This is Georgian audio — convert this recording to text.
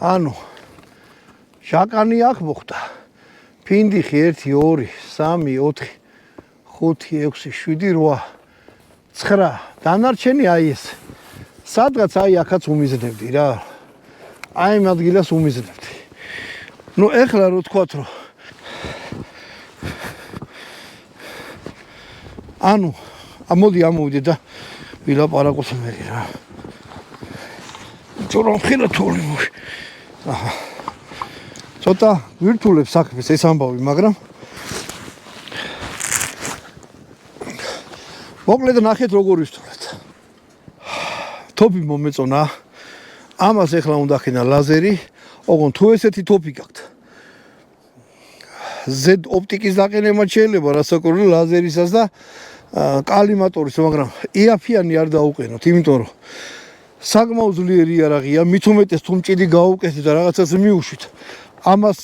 ანუ შაკანი აქ მოხდა. ფინდიხი 1 2 3 4 5 6 7 8 9 დანარჩენი აი ეს. სადღაც აი აქაც უმიზნებდი რა. აი ამ ადგილას უმიზნებდი. ნუ ეხლა რო თქვათ რომ ანუ მოდი ამოვიდე და ვილაპარაკოთ მე რა. თორემ ხილა თორი მოი. აჰა. ცოტა ვირთულებს საქმეს ეს ამბავი, მაგრამ მოკლედ ნახეთ როგორ ვისწავლეთ. თოპი მომეწონა. ამას ეხლა უნდა ხინა ლაზერი. ოღონ თუ ესეთი თოპი გაქვთ. Z ოპტიკის დაყენება შეიძლება რასაკვირველია ლაზერისას და კალიმატორის, მაგრამ იაფიანი არ დაუყენოთ, იმიტომ რომ საკმაოდ ძლიერი იარაღია, მით უმეტეს თუ მჭიდი გაუკეთეთ და რაღაცას მიუშვით. ამას